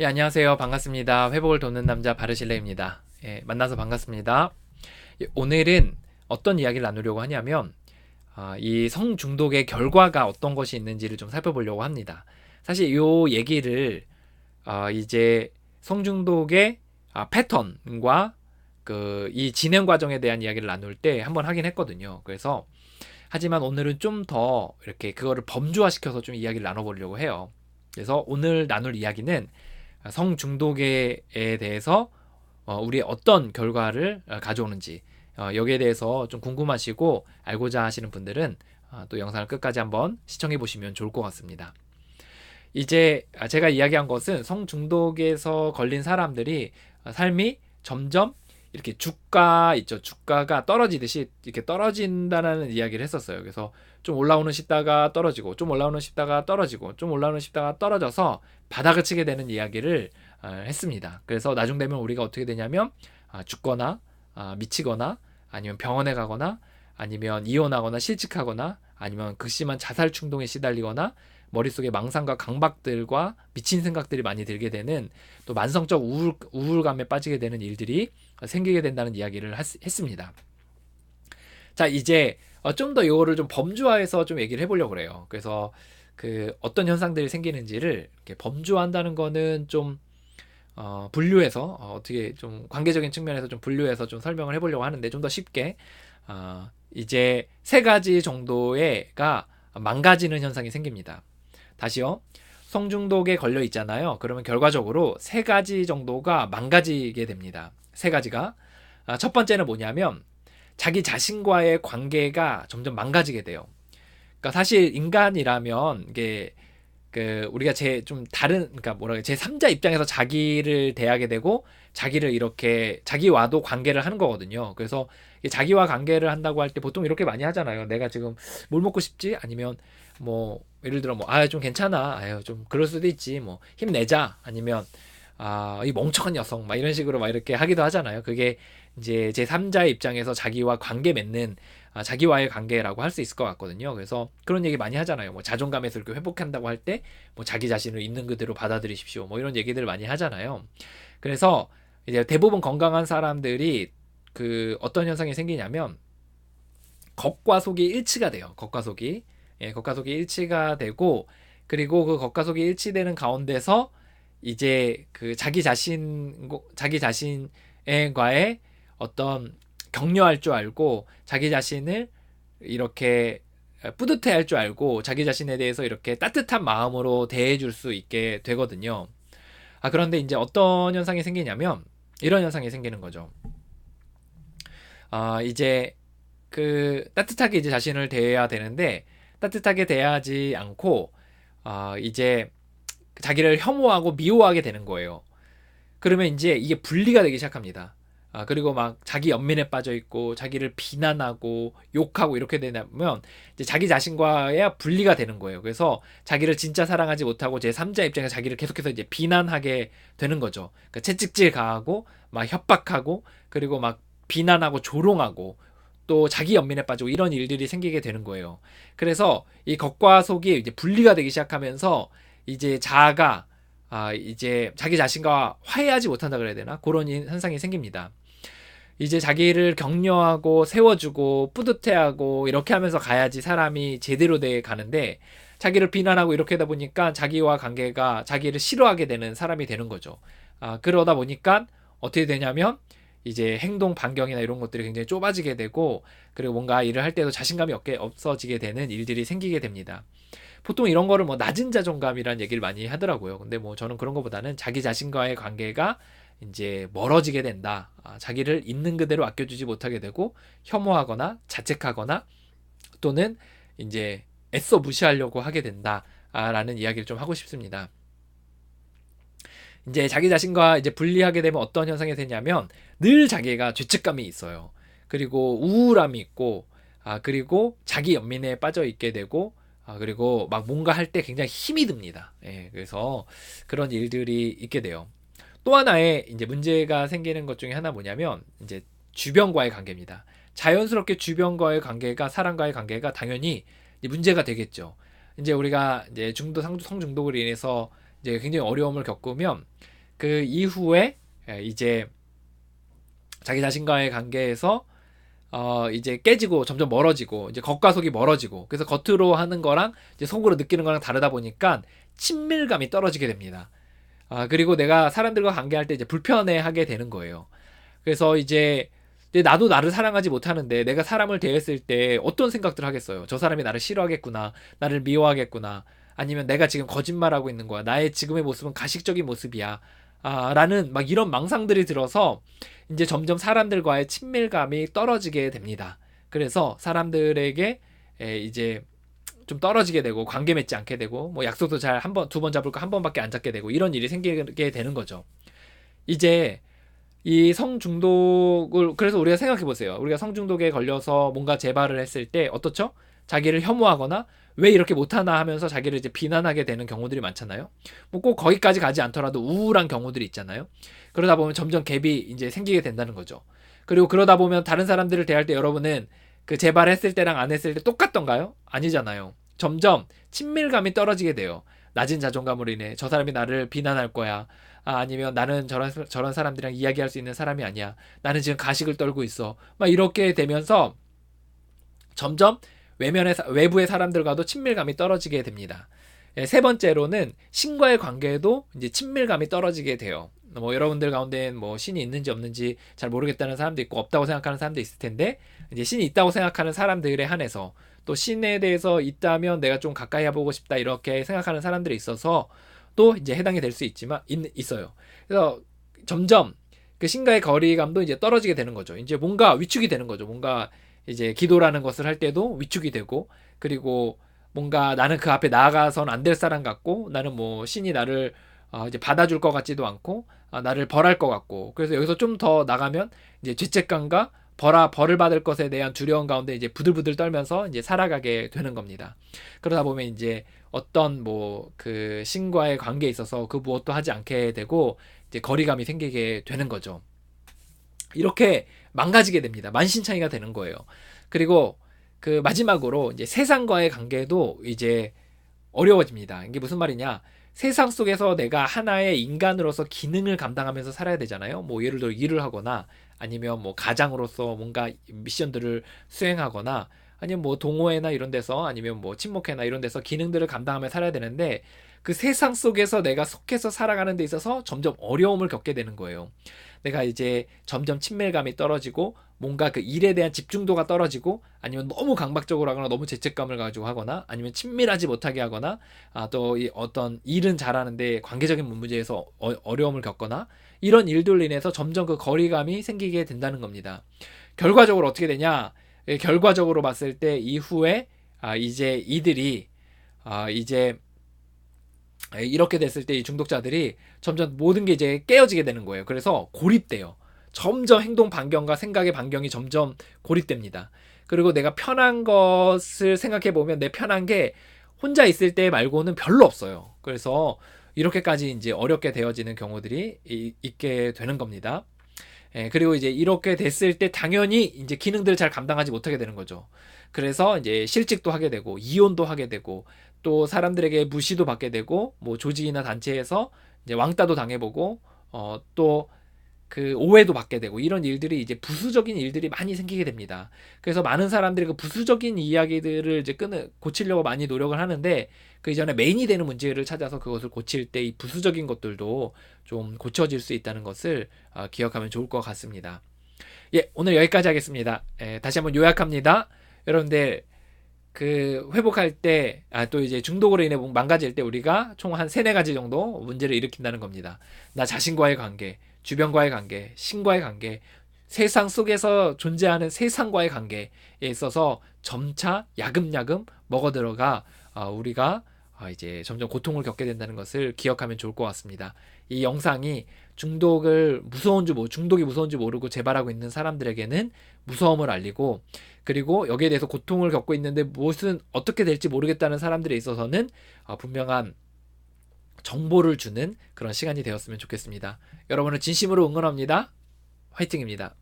예, 안녕하세요. 반갑습니다. 회복을 돕는 남자 바르실레입니다. 예, 만나서 반갑습니다. 예, 오늘은 어떤 이야기를 나누려고 하냐면, 이 성중독의 결과가 어떤 것이 있는지를 좀 살펴보려고 합니다. 사실 이 얘기를, 이제 성중독의 패턴과 이 진행 과정에 대한 이야기를 나눌 때 한번 하긴 했거든요. 그래서, 하지만 오늘은 좀 더 이렇게 그거를 범주화시켜서 좀 이야기를 나눠보려고 해요. 그래서 오늘 나눌 이야기는 성중독에 대해서 우리 어떤 결과를 가져오는지 여기에 대해서 좀 궁금하시고 알고자 하시는 분들은 또 영상을 끝까지 한번 시청해 보시면 좋을 것 같습니다. 이제 제가 이야기한 것은 성중독에서 걸린 사람들이 삶이 점점 이렇게 주가 있죠. 주가가 떨어지듯이 이렇게 떨어진다는 이야기를 했었어요. 그래서 좀 올라오는 싶다가 떨어지고, 좀 올라오는 싶다가 떨어지고, 좀 올라오는 싶다가 떨어져서 바닥을 치게 되는 이야기를 했습니다. 그래서 나중 되면 우리가 어떻게 되냐면 죽거나 미치거나 아니면 병원에 가거나 아니면 이혼하거나 실직하거나 아니면 극심한 자살 충동에 시달리거나 머릿속에 망상과 강박들과 미친 생각들이 많이 들게 되는 또 만성적 우울감에 빠지게 되는 일들이 생기게 된다는 이야기를 했습니다. 자, 이제 좀 더 이거를 좀 범주화해서 좀 얘기를 해보려고 그래요. 그래서 그 어떤 현상들이 생기는지를 이렇게 범주화한다는 거는 좀 분류해서 어떻게 좀 관계적인 측면에서 좀 분류해서 좀 설명을 해보려고 하는데 좀 더 쉽게 이제 세 가지 정도의가 망가지는 현상이 생깁니다. 다시요. 성중독에 걸려 있잖아요. 그러면 결과적으로 세 가지 정도가 망가지게 됩니다. 세 가지가. 첫 번째는 뭐냐면 자기 자신과의 관계가 점점 망가지게 돼요. 그러니까 사실 인간이라면 이게 우리가 제 좀 다른 그러니까 뭐라 제 3자 입장에서 자기를 대하게 되고 자기를 이렇게 자기와도 관계를 하는 거거든요. 그래서 자기와 관계를 한다고 할 때 보통 이렇게 많이 하잖아요. 내가 지금 뭘 먹고 싶지? 아니면 뭐 예를 들어 뭐 좀 괜찮아. 아유 좀 그럴 수도 있지. 뭐 힘내자. 아니면 이 멍청한 녀석 막 이런 식으로 막 이렇게 하기도 하잖아요. 그게 이제 제 3자의 입장에서 자기와 관계 맺는 자기와의 관계라고 할 수 있을 것 같거든요. 그래서 그런 얘기 많이 하잖아요. 뭐 자존감에서 이렇게 회복한다고 할 때 뭐 자기 자신을 있는 그대로 받아들이십시오. 뭐 이런 얘기들을 많이 하잖아요. 그래서 이제 대부분 건강한 사람들이 어떤 현상이 생기냐면 겉과 속이 일치가 돼요. 겉과 속이. 예, 겉과 속이 일치가 되고 그리고 그 겉과 속이 일치되는 가운데서 이제 자기 자신과의 어떤 격려할 줄 알고 자기 자신을 이렇게 뿌듯해 할 줄 알고 자기 자신에 대해서 이렇게 따뜻한 마음으로 대해줄 수 있게 되거든요. 그런데 이제 어떤 현상이 생기냐면 이런 현상이 생기는 거죠. 이제 따뜻하게 이제 자신을 대해야 되는데 따뜻하게 대하지 않고 이제 자기를 혐오하고 미워하게 되는 거예요. 그러면 이제 이게 분리가 되기 시작합니다. 그리고 막 자기 연민에 빠져 있고 자기를 비난하고 욕하고 이렇게 되면 이제 자기 자신과의 분리가 되는 거예요. 그래서 자기를 진짜 사랑하지 못하고 제 3자 입장에서 자기를 계속해서 이제 비난하게 되는 거죠. 그러니까 채찍질 가하고 막 협박하고 그리고 막 비난하고 조롱하고 또 자기 연민에 빠지고 이런 일들이 생기게 되는 거예요. 그래서 이 겉과 속이 이제 분리가 되기 시작하면서 이제 자아가 이제 자기 자신과 화해하지 못한다 그래야 되나? 그런 현상이 생깁니다. 이제 자기를 격려하고 세워주고 뿌듯해하고 이렇게 하면서 가야지 사람이 제대로 돼 가는데 자기를 비난하고 이렇게 하다 보니까 자기와 관계가 자기를 싫어하게 되는 사람이 되는 거죠. 그러다 보니까 어떻게 되냐면 이제 행동 반경이나 이런 것들이 굉장히 좁아지게 되고 그리고 뭔가 일을 할 때도 자신감이 없어지게 되는 일들이 생기게 됩니다. 보통 이런 거를 뭐 낮은 자존감이라는 얘기를 많이 하더라고요. 근데 뭐 저는 그런 것보다는 자기 자신과의 관계가 이제 멀어지게 된다. 자기를 있는 그대로 아껴주지 못하게 되고 혐오하거나 자책하거나 또는 이제 애써 무시하려고 하게 된다. 라는 이야기를 좀 하고 싶습니다. 이제 자기 자신과 이제 분리하게 되면 어떤 현상이 되냐면 늘 자기가 죄책감이 있어요. 그리고 우울함이 있고 그리고 자기 연민에 빠져 있게 되고 그리고 막 뭔가 할 때 굉장히 힘이 듭니다. 예, 그래서 그런 일들이 있게 돼요. 또 하나의 이제 문제가 생기는 것 중에 하나 뭐냐면 이제 주변과의 관계입니다. 자연스럽게 주변과의 관계가 사람과의 관계가 당연히 문제가 되겠죠. 이제 우리가 이제 성중독으로 인해서 이제 굉장히 어려움을 겪으면 그 이후에 이제 자기 자신과의 관계에서 이제 깨지고 점점 멀어지고 이제 겉과 속이 멀어지고 그래서 겉으로 하는 거랑 이제 속으로 느끼는 거랑 다르다 보니까 친밀감이 떨어지게 됩니다. 그리고 내가 사람들과 관계할 때 이제 불편해하게 되는 거예요. 그래서 이제 나도 나를 사랑하지 못하는데 내가 사람을 대했을 때 어떤 생각들 하겠어요? 저 사람이 나를 싫어하겠구나, 나를 미워하겠구나, 아니면 내가 지금 거짓말하고 있는 거야, 나의 지금의 모습은 가식적인 모습이야, 라는 막 이런 망상들이 들어서 이제 점점 사람들과의 친밀감이 떨어지게 됩니다. 그래서 사람들에게 이제 좀 떨어지게 되고 관계 맺지 않게 되고 뭐 약속도 잘 한 번, 두 번 잡을 거 한 번밖에 안 잡게 되고 이런 일이 생기게 되는 거죠. 이제 이 성중독을 그래서 우리가 생각해 보세요. 우리가 성중독에 걸려서 뭔가 재발을 했을 때 어떻죠? 자기를 혐오하거나 왜 이렇게 못하나 하면서 자기를 이제 비난하게 되는 경우들이 많잖아요. 뭐 꼭 거기까지 가지 않더라도 우울한 경우들이 있잖아요. 그러다 보면 점점 갭이 이제 생기게 된다는 거죠. 그리고 그러다 보면 다른 사람들을 대할 때 여러분은 그 재발했을 때랑 안 했을 때 똑같던가요? 아니잖아요. 점점 친밀감이 떨어지게 돼요. 낮은 자존감으로 인해 저 사람이 나를 비난할 거야. 아니면 나는 저런 사람들이랑 이야기할 수 있는 사람이 아니야. 나는 지금 가식을 떨고 있어. 막 이렇게 되면서 점점 외부의 사람들과도 친밀감이 떨어지게 됩니다. 세 번째로는 신과의 관계에도 이제 친밀감이 떨어지게 돼요. 뭐 여러분들 가운데 뭐 신이 있는지 없는지 잘 모르겠다는 사람도 있고 없다고 생각하는 사람도 있을 텐데 이제 신이 있다고 생각하는 사람들에 한해서 또 신에 대해서 있다면 내가 좀 가까이 해보고 싶다 이렇게 생각하는 사람들이 있어서 또 이제 해당이 될 수 있지만 있어요. 그래서 점점 그 신과의 거리감도 이제 떨어지게 되는 거죠. 이제 뭔가 위축이 되는 거죠. 뭔가 이제 기도라는 것을 할 때도 위축이 되고 그리고 뭔가 나는 그 앞에 나아가선 안 될 사람 같고 나는 뭐 신이 나를 이제 받아줄 것 같지도 않고 나를 벌할 것 같고 그래서 여기서 좀 더 나가면 이제 죄책감과 벌을 받을 것에 대한 두려움 가운데 이제 부들부들 떨면서 이제 살아가게 되는 겁니다. 그러다 보면 이제 어떤 뭐 그 신과의 관계에 있어서 그 무엇도 하지 않게 되고 이제 거리감이 생기게 되는 거죠. 이렇게 망가지게 됩니다. 만신창이가 되는 거예요. 그리고 그 마지막으로 이제 세상과의 관계도 이제 어려워집니다. 이게 무슨 말이냐? 세상 속에서 내가 하나의 인간으로서 기능을 감당하면서 살아야 되잖아요. 뭐 예를 들어 일을 하거나 아니면 뭐 가장으로서 뭔가 미션들을 수행하거나 아니면 뭐 동호회나 이런 데서 아니면 뭐 친목회나 이런 데서 기능들을 감당하며 살아야 되는데 그 세상 속에서 내가 속해서 살아가는 데 있어서 점점 어려움을 겪게 되는 거예요. 내가 이제 점점 친밀감이 떨어지고 뭔가 그 일에 대한 집중도가 떨어지고 아니면 너무 강박적으로 하거나 너무 죄책감을 가지고 하거나 아니면 친밀하지 못하게 하거나 또 이 어떤 일은 잘하는데 관계적인 문제에서 어려움을 겪거나 이런 일들로 인해서 점점 그 거리감이 생기게 된다는 겁니다. 결과적으로 어떻게 되냐? 결과적으로 봤을 때 이후에 이제 이들이 이제 이렇게 됐을 때 이 중독자들이 점점 모든 게 이제 깨어지게 되는 거예요. 그래서 고립돼요. 점점 행동 반경과 생각의 반경이 점점 고립됩니다. 그리고 내가 편한 것을 생각해 보면 내 편한 게 혼자 있을 때 말고는 별로 없어요. 그래서 이렇게까지 이제 어렵게 되어지는 경우들이 있게 되는 겁니다. 그리고 이제 이렇게 됐을 때 당연히 이제 기능들을 잘 감당하지 못하게 되는 거죠. 그래서 이제 실직도 하게 되고 이혼도 하게 되고 또 사람들에게 무시도 받게 되고 뭐 조직이나 단체에서 이제 왕따도 당해보고 또 그 오해도 받게 되고 이런 일들이 이제 부수적인 일들이 많이 생기게 됩니다. 그래서 많은 사람들이 그 부수적인 이야기들을 이제 고치려고 많이 노력을 하는데 그 이전에 메인이 되는 문제를 찾아서 그것을 고칠 때 이 부수적인 것들도 좀 고쳐질 수 있다는 것을 기억하면 좋을 것 같습니다. 예, 오늘 여기까지 하겠습니다. 다시 한번 요약합니다. 여러분들 그 회복할 때 또 이제 중독으로 인해 망가질 때 우리가 총 한 3-4가지 정도 문제를 일으킨다는 겁니다. 나 자신과의 관계, 주변과의 관계, 신과의 관계, 세상 속에서 존재하는 세상과의 관계에 있어서 점차 야금야금 먹어들어가 우리가 이제 점점 고통을 겪게 된다는 것을 기억하면 좋을 것 같습니다. 이 영상이 중독이 무서운 줄 모르고 재발하고 있는 사람들에게는 무서움을 알리고 그리고 여기에 대해서 고통을 겪고 있는데 무엇은 어떻게 될지 모르겠다는 사람들에 있어서는 분명한 정보를 주는 그런 시간이 되었으면 좋겠습니다. 여러분을 진심으로 응원합니다. 화이팅입니다.